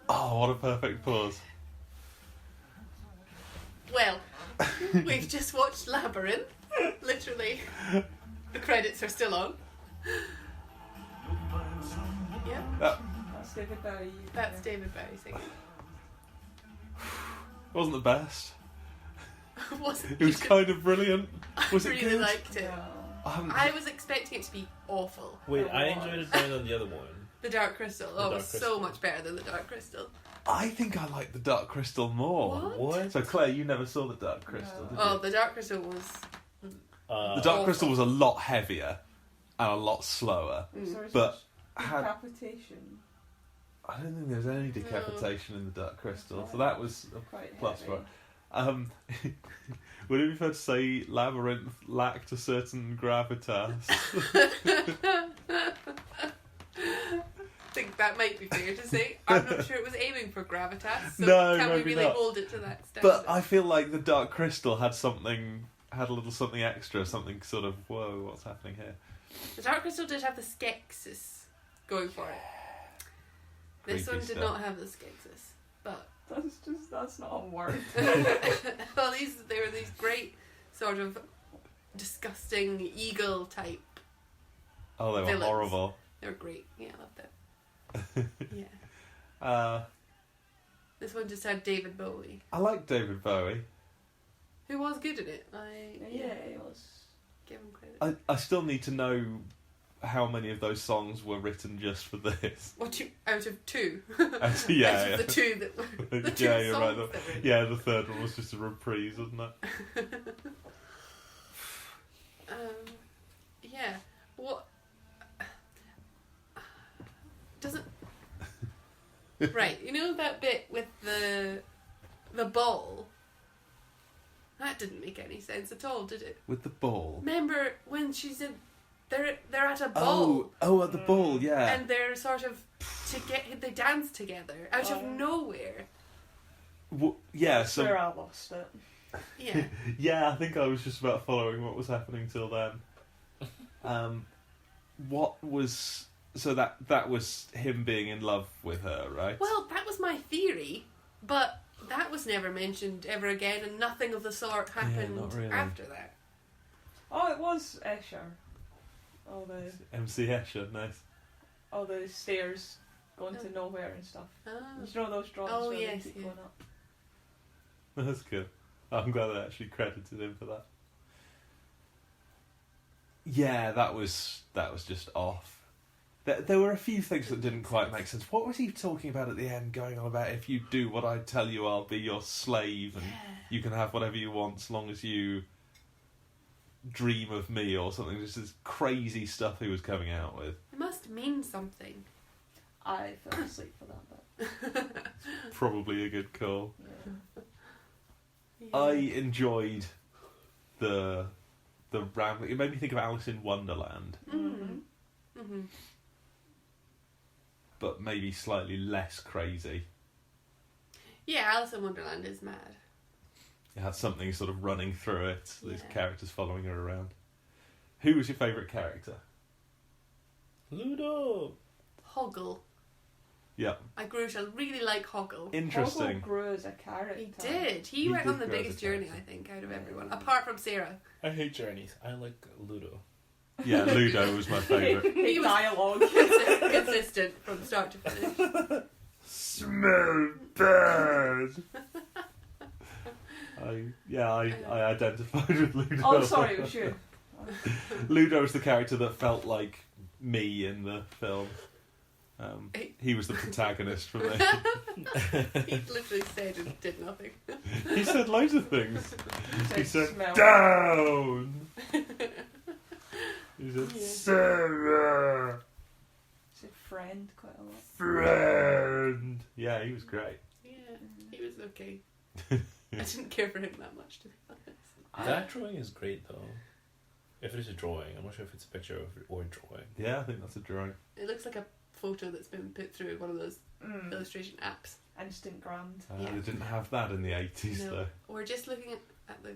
Oh, what a perfect pause. Well, we've just watched Labyrinth. Literally, the credits are still on. Yeah, That's David Bowie. that's David Bowie singing. Wasn't the best. Wasn't It was kind of brilliant. Was I it really good? liked it. I was expecting it to be awful. Wait, I enjoyed it better than the other one. The Dark Crystal. The it Dark was so Crystal. much better than the Dark Crystal. I think I like the Dark Crystal more. What? So Claire, you never saw the Dark Crystal, did you? Oh, the Dark Crystal was... The Dark Crystal was a lot heavier and a lot slower, but had... Decapitation. I don't think there's any decapitation in the Dark Crystal, so that was a Quite plus heavy. for it. Would it be fair to say Labyrinth lacked a certain gravitas? I think that might be fair to say. I'm not sure it was aiming for gravitas, so No, can we maybe really not. hold it to that standard? But I feel like the Dark Crystal had a little something extra, something sort of, whoa, what's happening here? The Dark Crystal did have the Skeksis going for it. This Creepy one did stuff. not have the Skeksis, but... That's not a word. Well, they were these great sort of disgusting eagle type. Oh, they were Villains. horrible. They were great. Yeah, I loved it. Yeah. This one just had David Bowie, I like David Bowie. who was good in it. Yeah, it was. Give him credit. I still need to know how many of those songs were written just for this. Out of two? Yeah, Out of yeah. the two that were the two Yeah, you're songs right. that were in it. Yeah, the third one was just a reprise, wasn't it? Yeah. What? Doesn't. Right, you know that bit with the ball? That didn't make any sense at all, did it? With the ball. Remember when she's in? They're at a ball. Oh, at the ball, yeah. And they're sort of they dance together out of nowhere. Yeah, That's where so I lost it. Yeah. yeah, I think I was just about following what was happening till then. What was that was him being in love with her, right? Well, that was my theory, but that was never mentioned ever again, and nothing of the sort happened not really. after that. Oh, it was Escher. All the MC Escher, nice. stairs going to nowhere and stuff. Oh. You know those drawings Oh, where yes, they keep yeah. going up? That's good. I'm glad they actually credited him for that. Yeah, that was just off. There were a few things that didn't quite make sense. What was he talking about at the end, going on about if you do what I tell you, I'll be your slave and you can have whatever you want as long as you dream of me or something. Just this crazy stuff he was coming out with. It must mean something. I fell asleep for that bit. Probably a good call. Yeah. Yeah. I enjoyed the rambling. It made me think of Alice in Wonderland, Mm-hmm. Mm-hmm. but maybe slightly less crazy. Yeah, Alice in Wonderland is mad. It had something sort of running through it. These Yeah. characters following her around. Who was your favourite character? Ludo! Hoggle. Yeah, I grew to really like Hoggle. interesting. Hoggle grew as a character. He did. He He went did on the grow as a biggest journey, I character. think, out of everyone. Apart from Sarah. I hate journeys. I like Ludo. Yeah, Ludo was my favourite. He was- dialogue. Consistent from start to finish. Smell bad. I identified with Ludo. Oh, sorry, it was you. Ludo was the character that felt like me in the film. He was the protagonist for me. He literally said and did nothing. He said loads of things. He said, Smell. down! He said, Yeah. Sarah! Said friend quite a lot. Friend! Yeah, he was great. Yeah, he was okay. I didn't care for him that much, to be honest. That drawing is great though. If it is a drawing, I'm not sure if it's a picture or a drawing. Yeah, I think that's a drawing. It looks like a photo that's been put through one of those illustration apps. Instant grand. Yeah. They didn't have that in the 80s No. though. We're just looking at the...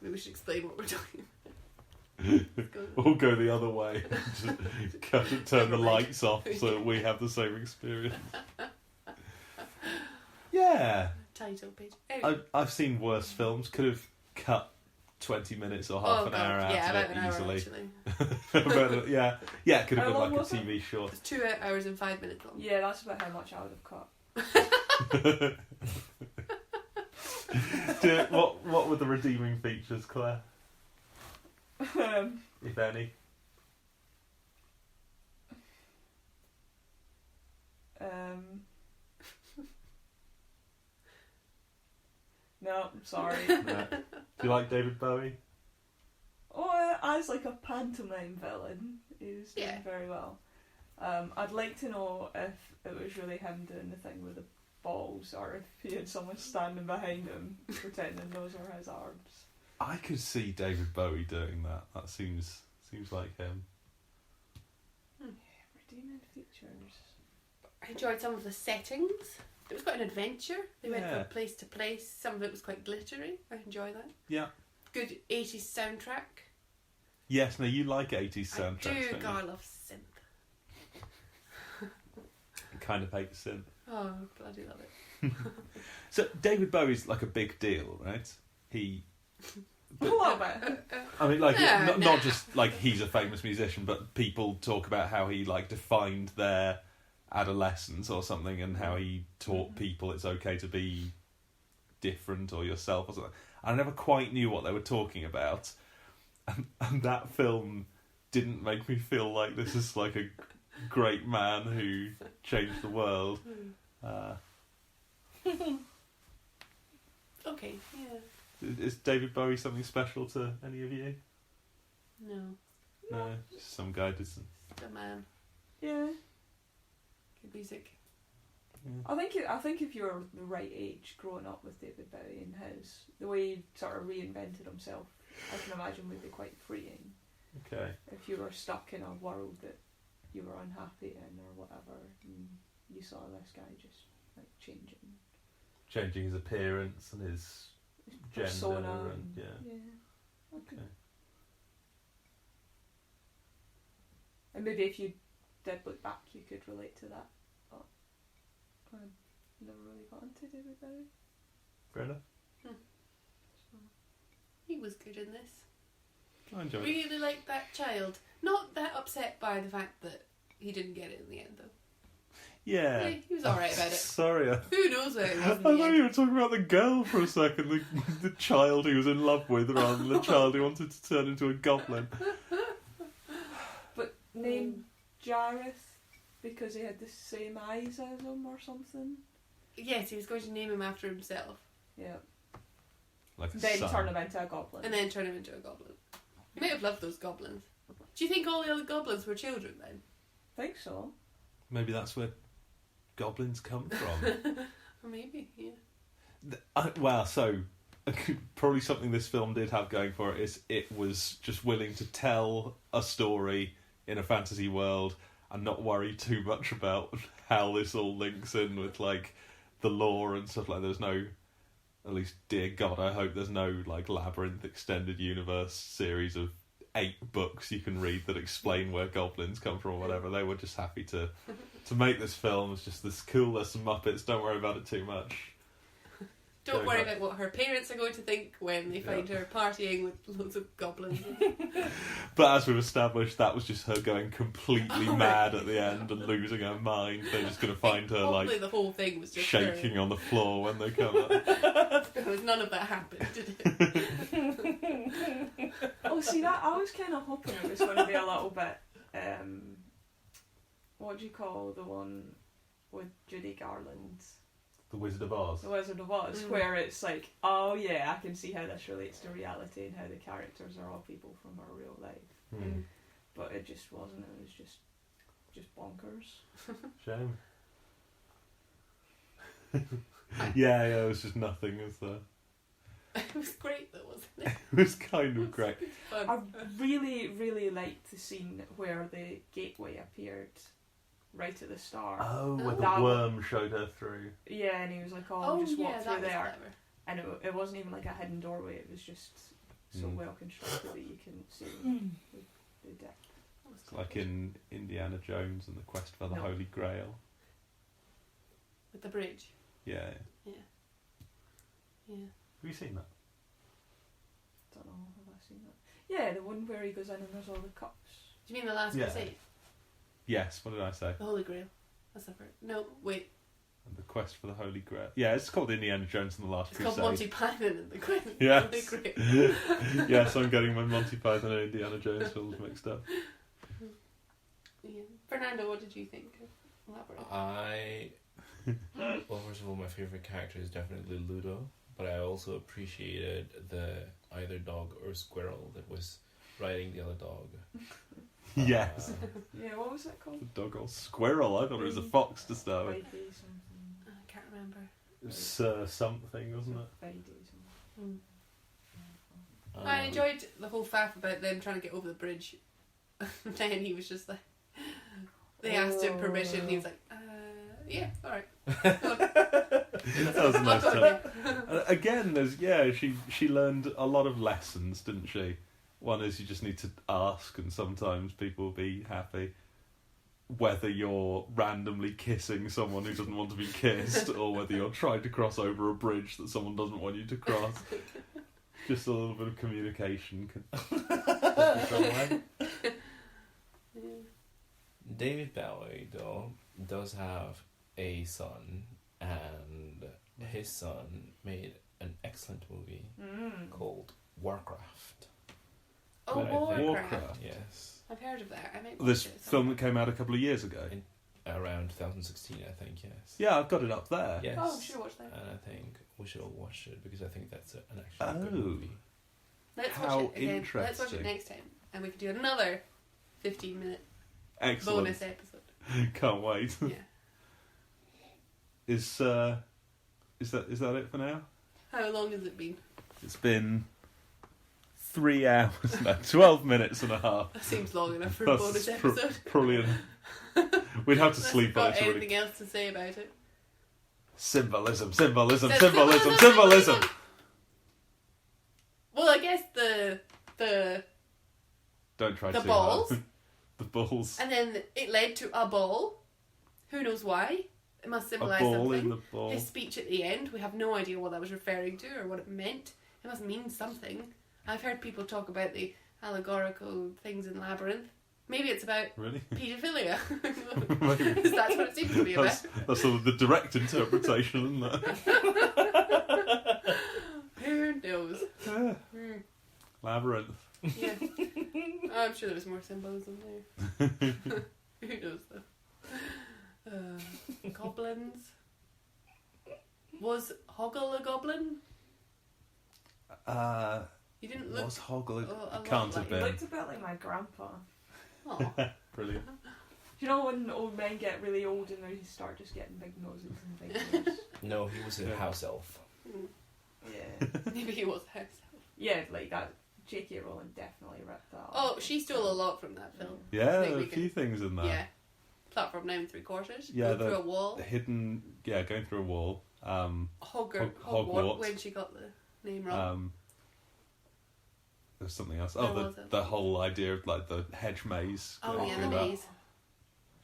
Maybe we should explain what we're talking about. Or go the other way. Just turn the lights off so that we have the same experience. Yeah. Title page. Anyway. I've seen worse films. Could have cut 20 minutes or half an hour out yeah, of about it an hour, easily. actually. Yeah, it could have How been long like a was it? TV short. It's 2 hours and 5 minutes long. Yeah, that's about how much I would have cut. What were the redeeming features, Claire? If any? No, I'm sorry. No. Do you like David Bowie? Oh, as like a pantomime villain, he was doing Yeah. very well. I'd like to know if it was really him doing the thing with the balls, or if he had someone standing behind him pretending those were his arms. I could see David Bowie doing that. That seems like him. Redeeming features. I enjoyed some of the settings. It was quite an adventure. They went Yeah. from place to place. Some of it was quite glittery. I enjoy that. Yeah. Good 80s soundtrack. Yes, no, you like 80s soundtracks, I do. don't God, I you? love synth. Kind of hate synth. Oh, bloody love it. So David Bowie's like a big deal, right? A little bit. I mean, like Yeah, not just like he's a famous musician, but people talk about how he like defined their adolescence or something, and how he taught people it's okay to be different or yourself or something. I never quite knew what they were talking about, and that film didn't make me feel like this is like a great man who changed the world. Okay, yeah. Is David Bowie something special to any of you? No. No, just some guy did some. The man. Yeah. Good music. I think if you're the right age, growing up with David Bowie and the way he sort of reinvented himself, I can imagine would be quite freeing. Okay. If you were stuck in a world that you were unhappy in or whatever, and you saw this guy just like Changing his appearance and his gender persona and yeah. Okay. Okay. And maybe if you did look back, you could relate to that. But I never really got into David Bowie. Brenda? He was good in this. I enjoyed it. Really liked that child. Not that upset by the fact that he didn't get it in the end, though. Yeah. Yeah, he was alright about it. Sorry. Who knows where it I was in thought the you end. were talking about the girl for a second, the child he was in love with, rather than the child who wanted to turn into a goblin. But named Jareth because he had the same eyes as him or something. Yes, he was going to name him after himself. Yeah. Like a Then son. turn him into a goblin. And then turn him into a goblin. He might have loved those goblins. Do you think all the other goblins were children then? think so. Maybe that's where goblins come from. Or maybe, yeah. So probably something this film did have going for it is it was just willing to tell a story in a fantasy world and not worry too much about how this all links in with like the lore and stuff like. There's no, at least dear God, I hope there's no like Labyrinth extended universe series of 8 books you can read that explain where goblins come from or whatever. They were just happy to make this film. It's just this cool, there's some Muppets, don't worry about it too much. Don't Very worry much. about what her parents are going to think when they find her partying with loads of goblins. But as we've established, that was just her going completely Oh, mad right. at the end and losing her mind. They're just going to find her Probably like the whole thing was just shaking her. on the floor when they come up. Because none of that happened, did it? Oh, see that I was kind of hoping it was going to be a little bit. What do you call the one with Judy Garland, The Wizard of Oz. The Wizard of Oz, where it's like, oh yeah, I can see how this relates to reality and how the characters are all people from our real life. Hmm. But it just wasn't. It was just bonkers. Shame. Yeah, it was just nothing, was there? It was great though, wasn't it? It was kind of great. Fun. I really, really liked the scene where the gateway appeared right at the start. Oh, where That the worm showed her through. Yeah, and he was like, Oh, just yeah, walk through that was there. clever. And it wasn't even like a hidden doorway, it was just so well constructed that you can see the depth. It's like in Indiana Jones and the Quest for the No. Holy Grail. With the bridge. Yeah. Yeah. Have you seen that? Don't know, have I seen that? Yeah, the one where he goes in and there's all the cups. Do you mean the Last Yeah. Crusade? Yes. What did I say? The Holy Grail. That's the first. No, wait. And the Quest for the Holy Grail. Yeah, it's called Indiana Jones and the Last It's Crusade. called Monty Python and the Holy Yes. Grail. Yes, I'm getting my Monty Python and Indiana Jones films mixed up. Yeah. Fernando, what did you think of Labyrinth? Well, first of all, my favourite character is definitely Ludo, but I also appreciated the either dog or squirrel that was riding the other dog. Yes. Yeah, what was it called? The dog or squirrel. I thought it was a fox to start with. Friday something. I can't remember. Something, wasn't it? Friday something. I enjoyed the whole faff about them trying to get over the bridge. Then he was just like, they asked him permission, and he was like, yeah, alright. That was a nice touch. Again, she learned a lot of lessons, didn't she? One is you just need to ask, and sometimes people will be happy. Whether you're randomly kissing someone who doesn't want to be kissed, or whether you're trying to cross over a bridge that someone doesn't want you to cross. Just a little bit of communication can go some way. David Bowie, though, does have a son, and his son made an excellent movie called Warcraft. Oh, Right, Warcraft. Warcraft. Yes. I've heard of that. I might watch This it. film that came out a couple of years ago. Around 2016, I think, yes. Yeah, I've got it up there. Yes. Oh, we should watch that. And I think we should all watch it because I think that's an actually good Oh. movie. Let's How watch it again. Let's watch interesting. it next time, and we can do another 15-minute Excellent. bonus episode. Can't wait. Yeah. Is that it for now? How long has it been? It's been 3 hours now, 12 minutes and a half. That seems long enough for a bonus episode. Probably. We'd have to Unless sleep you've on got it. anything Really. else to say about it? Symbolism. Well, I guess the Don't try The too balls? hard. The balls. and then it led to a ball. Who knows why? It must A symbolise ball something. in the ball. His speech at the end, we have no idea what that was referring to or what it meant. It must mean something. I've heard people talk about the allegorical things in Labyrinth. Maybe it's about Really? paedophilia. Maybe. Because that's what it seems to be about. That's sort of the direct interpretation, isn't it? Who knows? Yeah. Hmm. Labyrinth. Yeah. I'm sure there's more symbolism there. Who knows though? Goblins. Was Hoggle a goblin? You didn't look. Was Hoggle? a lot Can't have like- He been. looked a bit like my grandpa. Oh. Brilliant. Do you know when old men get really old and they start just getting big noses and big ears? No, he was a Yeah. house elf. Yeah. Maybe he was a house elf. Yeah, like that. J.K. Rowling definitely ripped that off. Oh, she stole a lot from that film. Yeah, I think a we few things in there. Yeah. Platform 9 3/4. Yeah, Go through a wall. Hidden, going through a wall. Hogwarts. Hogwarts. When she got the name wrong. There's something else. There was The whole idea of like the hedge maze. Oh going yeah, through the that. maze.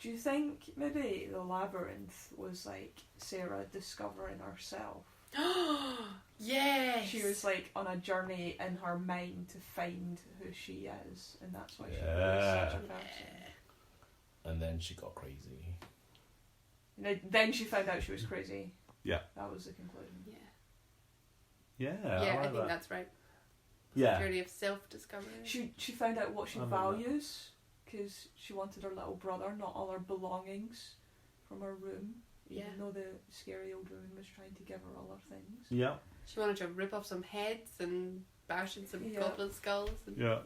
Do you think maybe the labyrinth was like Sarah discovering herself? Yes. She was like on a journey in her mind to find who she is, and that's why she Yeah. was such a person. And then she got crazy. And then she found out she was crazy. Yeah. That was the conclusion. Yeah. Yeah, Yeah, I like think that. that's right. Yeah. Journey of self-discovery. She found out what she I remember that. values because she wanted her little brother, not all her belongings, from her room. Yeah. Even though the scary old woman was trying to give her all her things. Yeah. She wanted to rip off some heads and bash in some Yeah. goblin skulls. And Yeah.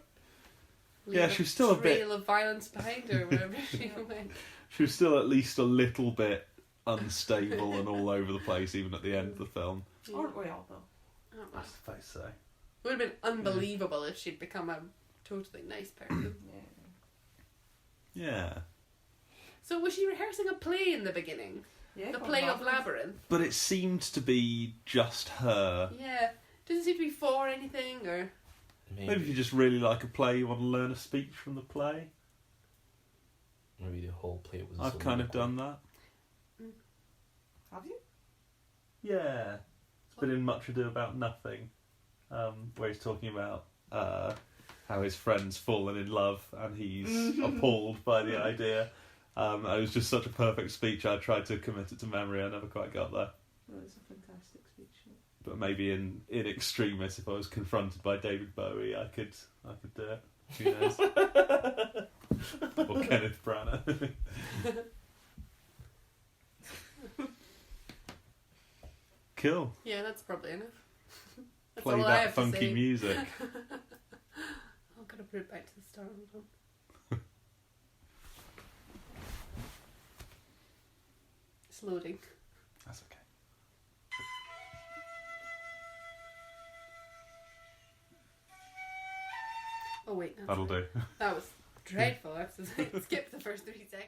leave Yeah, she's still a bit- trail of violence behind her wherever she went. She was still at least a little bit unstable and all over the place, even at the end of the film. Yeah. Aren't we all though? Oh, well. suppose so. It would have been unbelievable if she'd become a totally nice person. Yeah. Yeah. So was she rehearsing a play in the beginning? Yeah. The called play of Labyrinth? But it seemed to be just her. Yeah. Does it seem to be for anything or? Maybe if you just really like a play, you want to learn a speech from the play. Maybe the whole play was. I've kind of done that. Have you? Yeah. It's been in Much Ado About Nothing, where he's talking about how his friend's fallen in love and he's appalled by the idea. It was just such a perfect speech. I tried to commit it to memory. I never quite got there. That was a fantastic speech. But maybe in extremis, if I was confronted by David Bowie, I could do it. Who knows? Or Kenneth Branagh. Cool. Yeah, that's probably enough. That's Play all I that have to funky say. music. I've got to put it back to the start. Hold on. It's loading. That's okay. Oh wait, that's That'll do. That was dreadful. I have to skip the first 3 seconds.